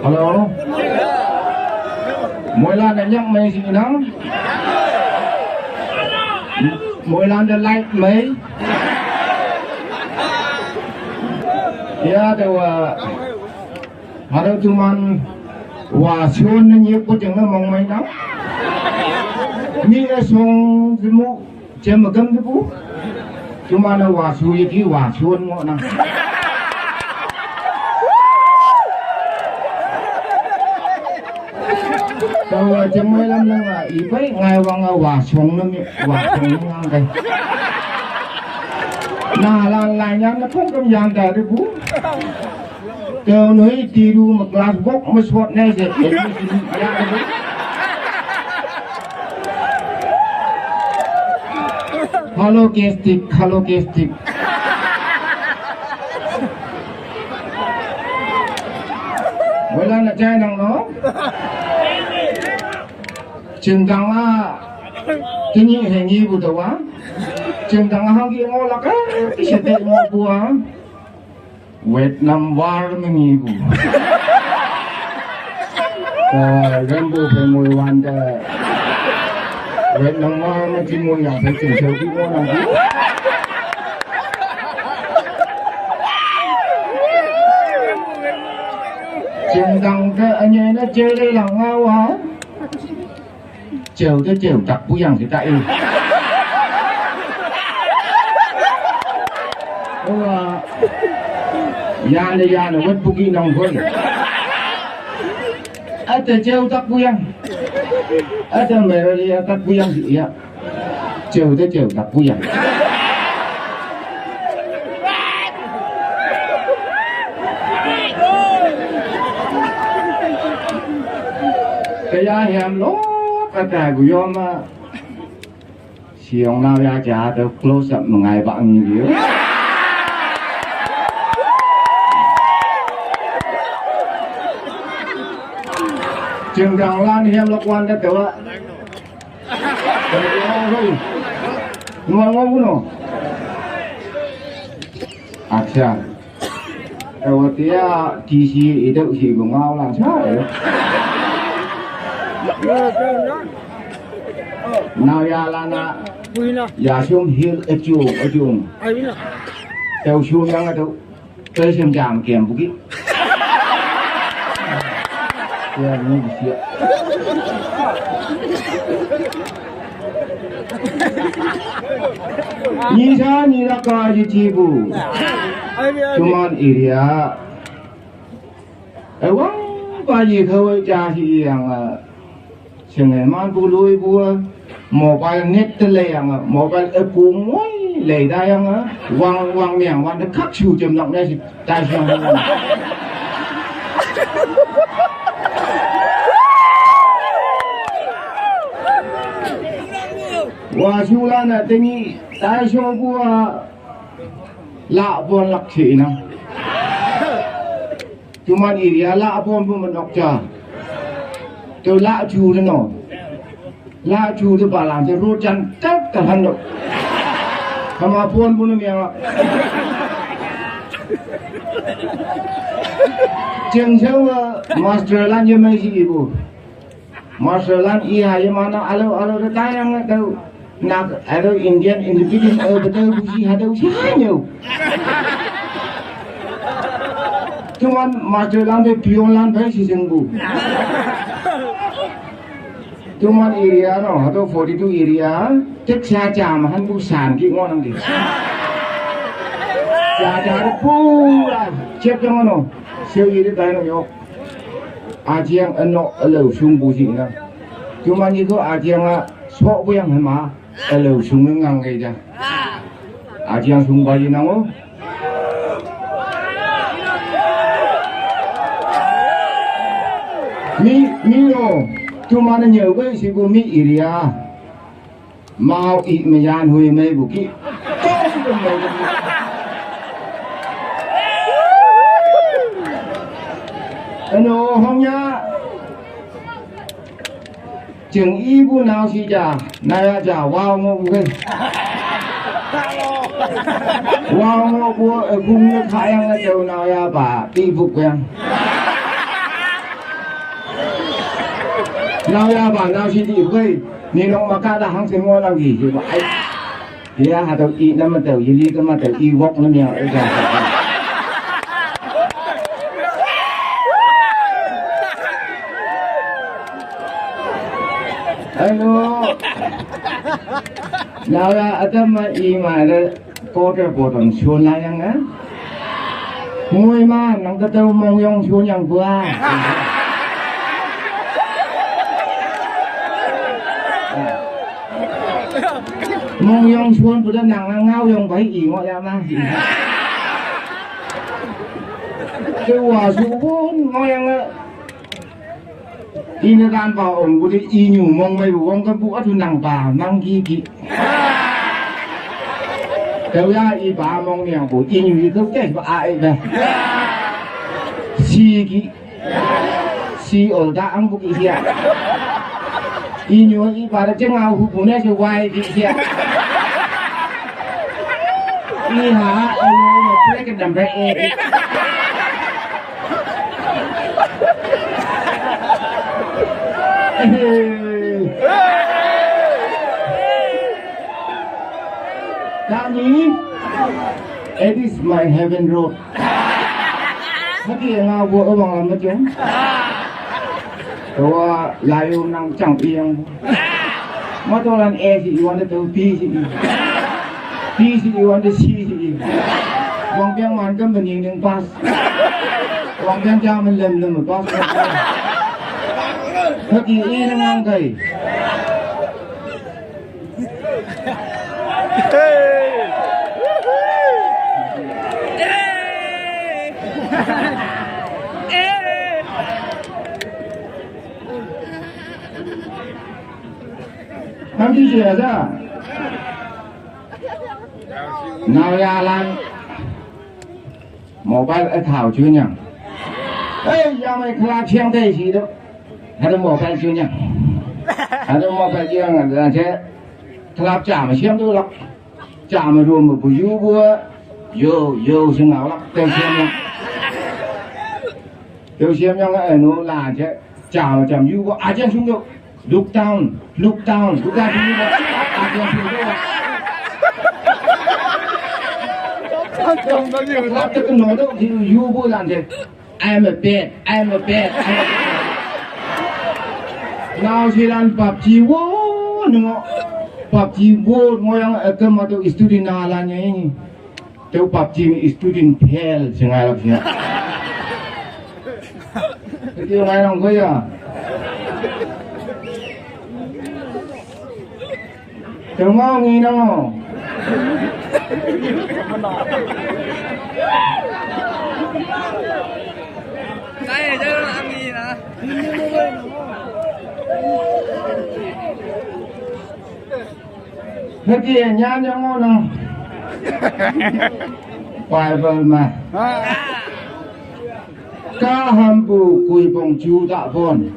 Hello. Mỗi lần là nhắc mấy gì đó. Mỗi lần là like mấy. Ya đâu ở đâu chúng mình hòa xuân nên nhiều có chừng nó mong mấy đó. Như là xuân thì mu trên mà cấm thì bố. Chúng mình là hòa xuân thì hòa xuân ngọn nào. Đâu trên mấy năm nữa là ý mấy ngày vàng hòa xuân nó hòa xuân ngang đây. Nah là lại nhá nó không công dạng đời đấy bố. Kêu nói đi đu một glass bốc mới sốt này rồi để đi ra đấy. Hello Kestik. Vậy là trai thằng nó. Chừng thằng á, cái gì hình như vụ đầu á. Chừng thằng hàng kia ngô là cái sẽ để ngô bùa. Vietnam War mới nghỉ vụ. Gần bộ phải ngồi hoàn để Vietnam War mới chỉ ngồi nhà phải chỉnh sửa cái ngô làm gì. Chừng thằng cái anh ấy nó chơi đây là ngao hả? Chiều tới chiều tập bùi rằng thì tại ư. Gia nó vẫn bùi kì nòng vơi. Ở từ chiều tập bùi rằng. Ở từ mẹ rồi tập bùi rằng gì ạ. Chiều tới chiều tập bùi rằng. Cái giá hèm lố. Cái tài của do mà siêu nào ra trả được close up một ngày bạn nhiều. Trường Tràng Lan hèm lộc quan đã tiểu ạ. Ngon ngon không? Acha. Đầu tiên TC ý đâu chỉ của ngao làm sao vậy? Nào ya lana ya xuống hill ở chuồng theo xuống yang ở đâu tới xem giảm kèm bukit ya ini bisa ni ra coi gì chi bu cuman area coi gì thôi cha thì yang chừng ngày mai bu lui bu mobile net tele yang mobile app muối lệ đây yang wang miệng wang nó khắc chịu chậm nặng đây tai sang wa chula na teni tai sang bu lạ buồn lạc thị nè cuman area lạ buồn bu mình đọc cha tôi lạ chú thế nào lạ chú thì bà làm cho rốt chân tất cả hành động không mà phôn bún miệng ạ trường sâu master lan như mấy gì bù master lan ý hay mà nó alo cái tay năng đâu nạp alo Indian independent ở bên đâu gì hay đâu xí nhiều chúng anh master lan về pion lan phải sử dụng bù chúng mình area nó họ đâu 42 area chắc xa chà mà hắn bu sàn kia ngon lắm đi chà bu là chết cho nó siêu gì đấy nó nhóc chiang anh nó ở lầu sung bu gì nữa chúng mình như có chiang là số bu yang mà ở lầu sung nó ngang cái ra chiang sung bao nhiêu nào mi chúng ta nhớ với sự của Mỹ area mau ít mà gian hồi mấy bộ kia anh ô không nhá chừng y bu nào xí chả này chả wow ngô bu cái wow ngô bu ở cung nước khai ăn ở chỗ nào ya bà đi phục quen nào ya bảo nào chỉ đi với ni long mà cả đã hàng sinh ngôi làm gì chứ vậy thì hạt đầu y nó mà đầu y đi cái mà đầu y vóc nó nhiều ấy ra hello nào ya ada mà y mà đó có cái bộ đồng xuân lại nhá ngôi mà nông cái tàu mong yong xuân yang vừa mong yong xuân của dân nàng ngao yong bảy ỉ ngọ ya mà cái quả số bốn ngọ yang đi nơi đàn vào ổng của cái y nhủ mong mấy của ông cái bữa thì nàng bà mang kia kì theo ra y bà mong nhàng của y nhủ cái cái bà ai về si kì si ở đã ăn của kì kia y nhủ y bà đã chân ngao của bố này cho quay kì kia y hả anh mà cứ cái đầm rẽ Dani, it is my heaven road. Hati yang aku abang lama macam, bawa layu nang cangki yang, matolan A si iwan tu B si iwan tu C si, wang piang man kan bening pas, wang piang jam lem pas. Hati ini nang kai. Nam chi chia ra. Nào ya lan. Mobile ở thảo chưa nhỉ? Ê, giờ mày khai chiang đây gì đó. Hay là mobile chưa nhỉ? Hay là mobile chưa là thế. Khai trả mà chiang tôi lắm. Trả mà rồi mà bùi yu bùa. Yo xin ngáo lắm. Tiêu chiang nhỉ? Tiêu chiang nhỉ? Nó là thế. Trả mà chạm yu bùa. À chàng xuống đâu. Look down. Look ra đi bùa. À chàng xuống đâu. Không có nói đâu thì you vô làm gì I'm a bad nào chỉ làm PUBG vô nữa PUBG vô ngồi yang cái mà tôi student nào là như thế tôi PUBG student hell sengai lắm nhá cái điều này không có gì à tôi ngon gì đâu Đây chứ ăn gì nè. Thế kia nhá cho ngon không? Hoài vời mà. Cá hầm bù cùi bông chú tạ phôn.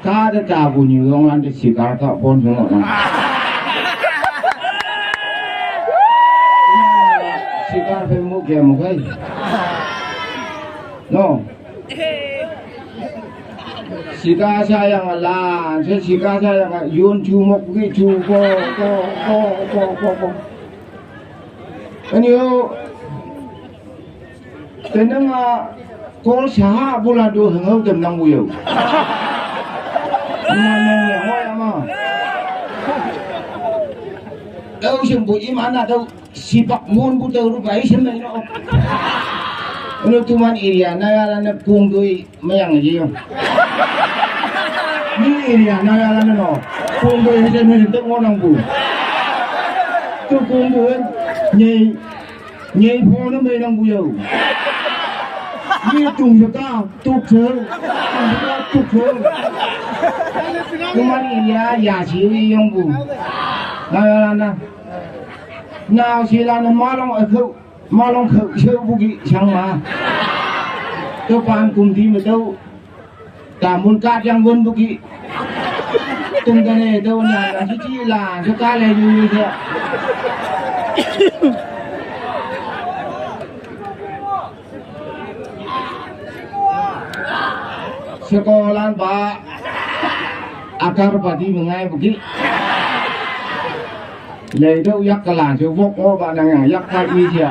Cá đã trả bù nhiều ông ăn được xì cá tạ phôn xuống rồi. Sika phải mua kèm một cái, no. Sika sayang là, sika sayang là yun chu một cái chu co. Anh yêu, thế nên mà con xã bù là đồ hưởng hậu tầm năng bù yêu. Mà hỏi mà. Đâu xem bùi im ăn à đâu. Si Pak Mun buta rupai sama ini. Ini tuman area naya lana pung doi mayang aja yo. Ini area naya lana no pung doi hasil menentuk orang bu. Tu pung doi nyai phone mayang bu yo. Ini tung juga tuk ser. Tuman area ya sih yang bu. Naya lana. Nào chỉ là nó mà long khẩu chơi vũ khí chẳng mà tôi bàn cùng thì mà đâu cả muốn cá chẳng vân vũ khí từng cái này đâu là chỉ là cho cá này như thế sekolah pak akar padi mengai bukit lấy đâu yak kalan cho vok o ba nang yak kai i sia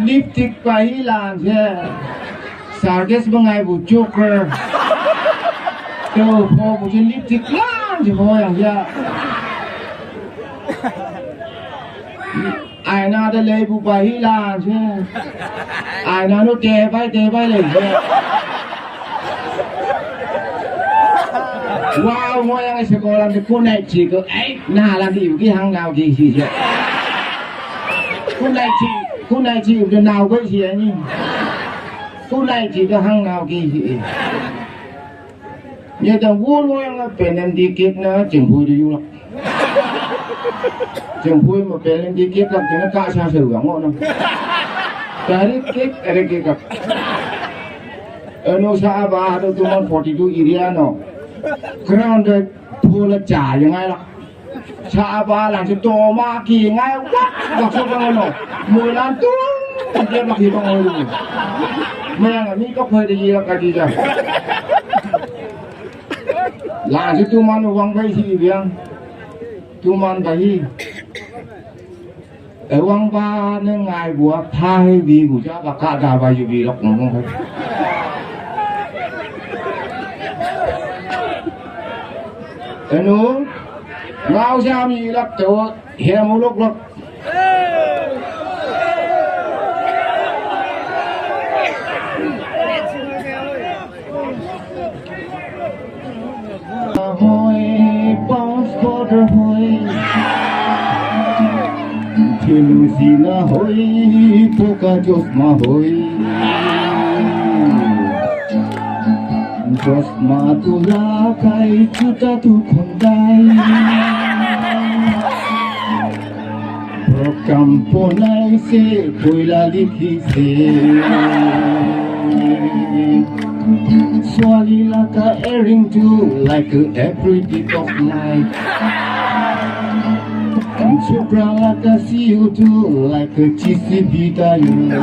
lipstick pai lan sia sarges mengai bu joker cho po bu lipstick lan cho ho yang sia ai na de lấy bu pai lan sia ai na nó tè bai lên sia wow ngồi yang sekolah thì cô này chỉ có ấy na là gì cái hàng nào gì chứ cô này chỉ cái nào cái gì nhỉ cô này chỉ có hàng nào cái gì như thằng vua ngồi yang bên em đi kiếp nó chừng vui đi du lắm chừng vui mà bên em đi kiếp làm cho nó cả xa xử ngon không cái đấy kiếp gặp ở nơi xa ba đâu tụi mình 42 area nó ground pula trảยังไงล่ะชาบาหลังจะโตมากี่ไงวะบอกชอบกันหน่อยมวยล้านตุ้งเรียกมากี่บางคนดูแม่งอันนี้ก็เคยได้ยินกันดีจ้ะหลังจะตุ้มันวังไปที่เบียงตุ้มันไปวังบ้านนั่งไงบัวท้ายวีกูจะประกาศดาวไปอยู่วีล็อกของเขาnó ngao sao gì lắc chỗ hè một lúc lắc hồi bao giờ hồi thiên gì na hồi poka jos ma hồi Just matula kai chuta tu kondai Procampo nai se koila likhi se Swali like a airing too like every bit of night And chupra like a CO2 like a cheesy bita you na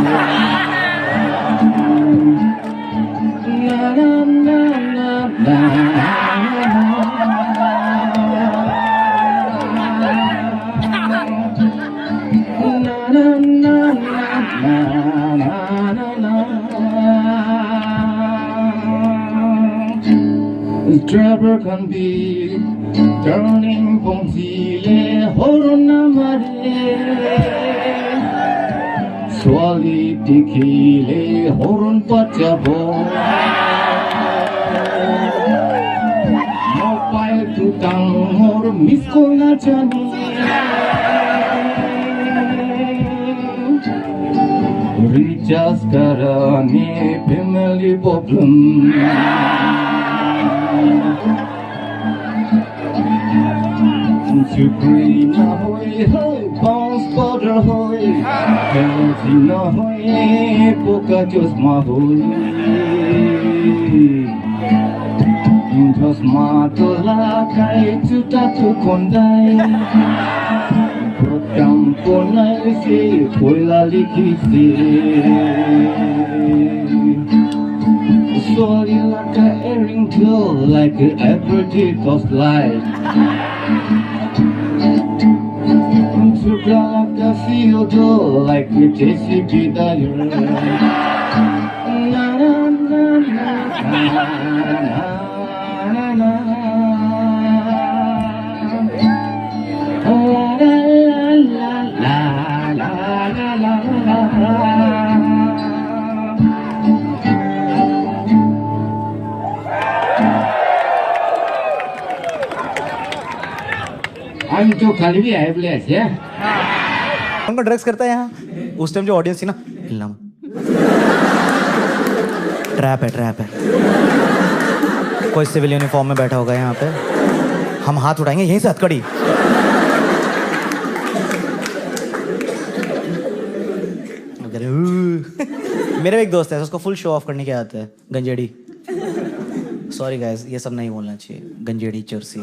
na na na Driver can be turning from Zile Horona Mare Swali Tikile Horon Pachabo Mobile Tutang Hor Misko Nachani Recharge Karani Family Problem Supreme hoy hoy bounce border hoy healthy na hoy poka just ma hoy just ma to la kai chuta tu kondai program ponai se koila likhi se Sorry like a airing girl like every day of life like a field like a JCB that you're na na na na na na la la la la हम तो खाली भी है बोले ऐसे कौन का drugs करता है यहाँ उस टाइम जो ऑडियंस थी ना हिलना ट्रैप है कोई सिविल यूनिफॉर्म में बैठा होगा यहाँ पे हम हाथ उठाएंगे यहीं से हथकड़ी मेरे एक दोस्त है उसको फुल शो ऑफ करने के आते हैं गंजेड़ी सॉरी गाइस ये सब नहीं बोलना चाहिए गंजेड़ी चर्सी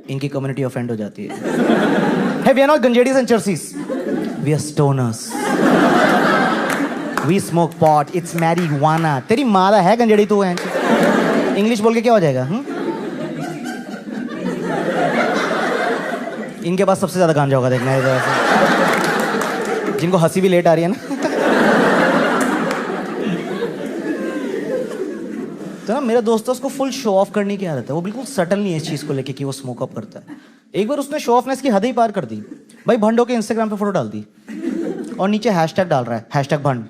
इनकी कम्युनिटी ऑफेंड हो जाती है Hey, we are not Ganjedis and Chersis. We are stoners. We smoke pot, it's marijuana. तेरी मादा है गंजेड़ी तू है। इंग्लिश बोल के क्या हो जाएगा? इनके पास सबसे ज्यादा गांजा होगा, देखना इधर से, जिनको हंसी भी लेट आ रही है ना। तो ना मेरा दोस्त है, उसको फुल शो ऑफ करने की आदत है। वो बिल्कुल सटल नहीं है इस चीज को लेके कि वो स्मोक अप करता है। एक बार उसने शो ऑफनेस की हद ही पार कर दी भाई। भंड होके इंस्टाग्राम पे फोटो डाल दी और नीचे हैशटैग डाल रहा है, हैशटैग भंड,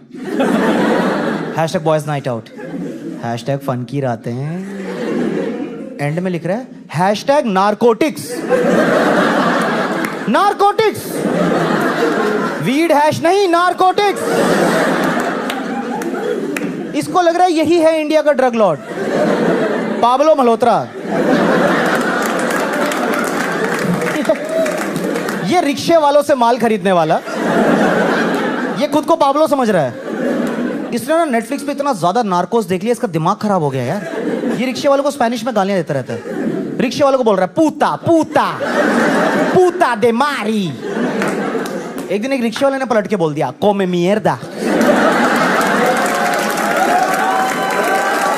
hashtag boys night out, hashtag fun की रातें हैं। एंड में लिख रहा है hashtag narcotics. Narcotics, weed hash नहीं, नारकोटिक्स। इसको लग रहा है यही है इंडिया का ड्रग लॉर्ड, पाब्लो मल्होत्रा। ये रिक्शे वालों से माल खरीदने वाला, ये खुद को पाब्लो समझ रहा है। इसने ना नेटफ्लिक्स पे इतना ज्यादा नार्कोस देख लिया, इसका दिमाग खराब हो गया यार। ये रिक्शे वालों को स्पेनिश में गालियां देता रहता है। रिक्शे वालों को बोल रहा है पूता पूता पूता दे मारी। एक दिन एक रिक्शे वाले ने पलट के बोल दिया कोमे मियर्दा,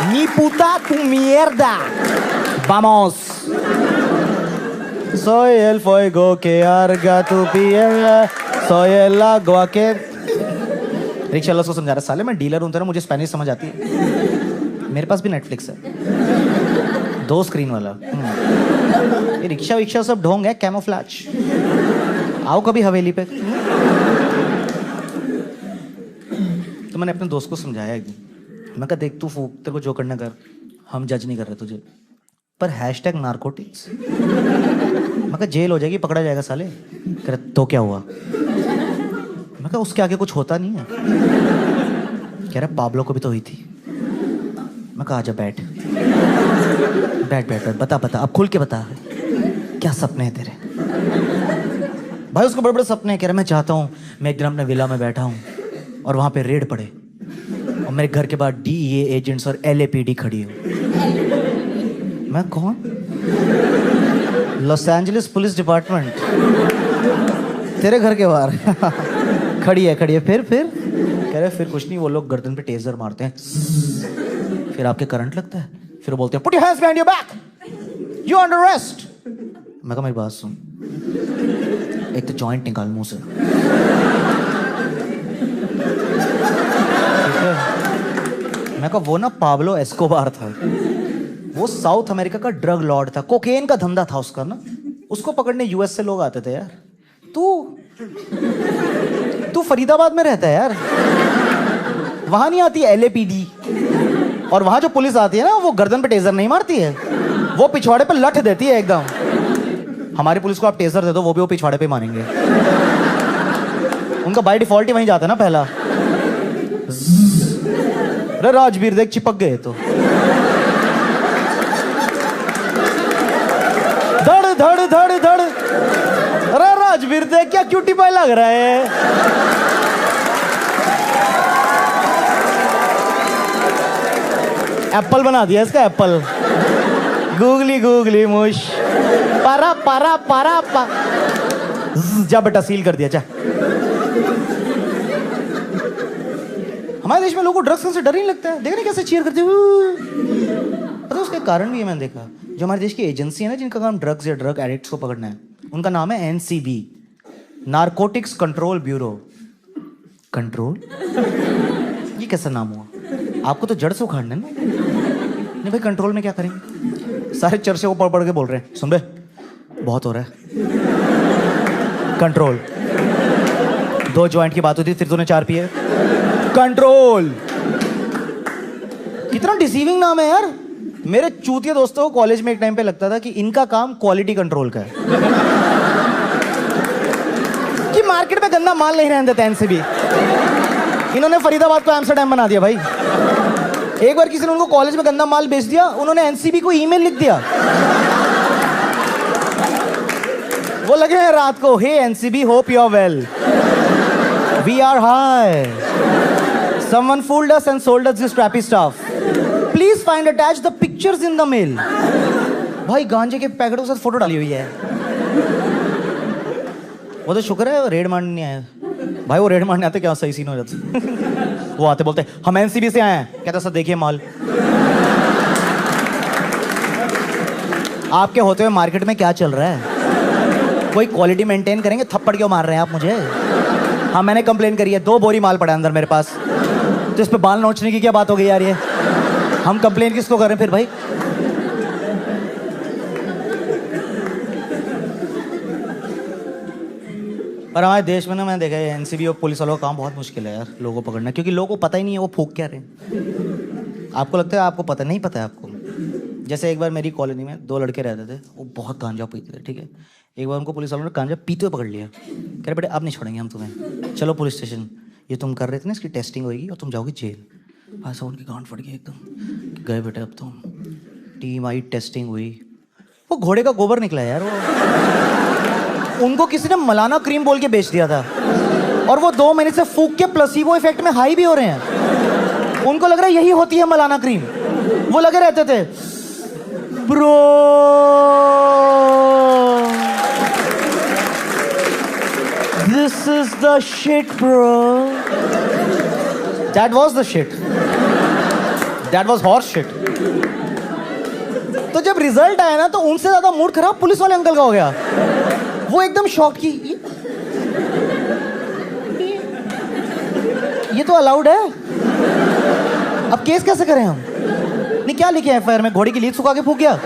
मी puta tu mierda. Vamos. Soy el fuego que arga tu piel. Soy el agua que. Rickshaw वाला उसको समझा रहा, साले मैं डीलर हूं तेरा, मुझे स्पेनिश समझ आती है। मेरे पास भी नेटफ्लिक्स है, 2 स्क्रीन वाला। ये रिक्शा विक्शा सब ढोंग है, कैमोफ्लैज। आओ कभी हवेली पे। तो मैंने अपने दोस्त को समझाया एक दिन, मैं कहा देख तू फूक, तेरे को जो करना कर, हम जज नहीं कर रहे तुझे, पर हैशटैग नारकोटिक्स, मैं कहा जेल हो जाएगी, पकड़ा जाएगा साले। कह रहा तो क्या हुआ? मैं कहा उसके आगे कुछ होता नहीं है। कह रहा पाब्लो को भी तो हुई थी। मैं कहा आजा बैठ बैठ बैठ बैठ, बता बता, अब खुल के बता, क्या सपने हैं तेरे? भाई उसको बड़े बड़े सपने हैं। कह रहा मैं चाहता हूँ मैं एक दिन अपने विला में बैठा हूँ और वहाँ पे रेड पड़े और मेरे घर के बाहर DEA एजेंट्स और LAPD खड़ी हो। मैं कौन? लॉस एंजलिस पुलिस डिपार्टमेंट तेरे घर के बाहर खड़ी है फिर कह रहे फिर कुछ नहीं, वो लोग गर्दन पे टेजर मारते हैं, फिर आपके करंट लगता है, फिर बोलते हैं put your hands behind your back, you under arrest. मैं कहा मेरी बात सुन, एक तो जॉइंट निकाल मुंह से, मैं कहा वो ना पाब्लो एस्कोबार था, वो साउथ अमेरिका का ड्रग लॉर्ड था, कोकेन का धंधा था उसका ना, उसको पकड़ने US से लोग आते थे यार। तू फरीदाबाद में रहता है यार, वहां नहीं आती LAPD, और वहां जो पुलिस आती है ना वो गर्दन पे टेजर नहीं मारती है, वो पिछवाड़े पे लठ देती है एकदम। हमारी पुलिस को आप टेजर दे दो, वो भी वो पिछवाड़े पे मारेंगे। उनका बाय डिफॉल्ट ही वहीं जाता है ना पहला। अरे राजवीर देख चिपक गए तो धड़ धड़ धड़ धड़। अरे राजवीर देख क्या क्यूटी पाई लग रहा है। एप्पल बना दिया इसका, एप्पल। गूगली गूगली मुश पारा पारा पारा पा। जा बेटा सील कर दिया जा। हमारे देश में लोगों को ड्रग्स से डर नहीं लगता है, देख रहे कैसे चीयर करते हुए। पता है उसके कारण भी है, मैंने देखा जो हमारे देश की एजेंसी है ना जिनका काम ड्रग्स या ड्रग एडिक्ट्स को पकड़ना है, उनका नाम है NCB, narcotics control bureau. Control, ये कैसा नाम हुआ? आपको तो जड़ से उखाड़ना है ना। नहीं भाई कंट्रोल में क्या करेंगे? सारे चर्चे को पढ़ पढ़ के बोल रहे हैं, सुन बे बहुत हो रहा है। कंट्रोल, 2 जॉइंट की बात होती फिर तूने 4 पिए। कंट्रोल, कितना डिसीविंग नाम है यार। मेरे चूतिया दोस्तों को कॉलेज में एक टाइम पे लगता था कि इनका काम क्वालिटी कंट्रोल का है, कि मार्केट में गंदा माल नहीं रहने देता NCB। इन्होंने फरीदाबाद को एम्स्टरडैम बना दिया भाई। एक बार किसी ने उनको कॉलेज में गंदा माल बेच दिया, उन्होंने NCB को ईमेल लिख दिया। वो लगे हैं रात को, hey NCB hope you are well, we are high, someone fooled us and sold us this crappy stuff, please find attached the pictures in the mail। भाई गांजे के पैकेटों के साथ फोटो डाली हुई है। वो तो शुक्र है रेड मारने नहीं आया भाई, वो रेड मारने आते क्या सही सीन हो जाता। वो आते बोलते हम एनसीबी से आए हैं। कहता सर देखिए माल। आपके होते हुए मार्केट में क्या चल रहा है? कोई क्वालिटी मेंटेन करेंगे? थप्पड़ क्यों मार रहे हैं आप मुझे? हाँ मैंने कंप्लेन करी है, 2 बोरी माल पड़ा है अंदर मेरे पास, तो इस पे बाल नोचने की क्या बात हो गई यार? ये हम कंप्लेन किसको करें फिर भाई? पर हमारे देश में ना मैंने देखा है एनसीबी और पुलिस वालों का काम बहुत मुश्किल है यार लोगों को पकड़ना, क्योंकि लोगों को पता ही नहीं है वो फूंक क्या रहे हैं। आपको लगता है आपको पता नहीं पता है आपको? जैसे एक बार मेरी कॉलोनी में 2 लड़के रहते थे, वो बहुत गांजा पीते थे, ठीक है। एक बार उनको पुलिस वालों ने गांजा पीते हुए पकड़ लिया। कह रहे बेटे अब नहीं छोड़ेंगे हम तुम्हें, चलो पुलिस स्टेशन, ये तुम कर रहे थे ना इसकी टेस्टिंग होगी और तुम जाओगे जेल। ऐसा उनकी गांड फट गई एकदम, गए बेटे अब तुम। टीम आई, टेस्टिंग हुई, वो घोड़े का गोबर निकला यार। वो उनको किसी ने मलाना क्रीम बोल के बेच दिया था और वो 2 महीने से फूक के प्लेसिबो इफेक्ट में हाई भी हो रहे हैं। उनको लग रहा है यही होती है मलाना क्रीम। वो लगे रहते थे bro, this is the shit bro, that was the shit, that was horse shit। तो जब रिजल्ट आया ना तो उनसे ज्यादा मूड खराब पुलिस वाले अंकल का हो गया। वो एकदम शॉक की ये तो अलाउड है, अब केस कैसे करें हम? नहीं क्या लिखे एफआईआर में? घोड़ी की लीक सुखा के फूक गया।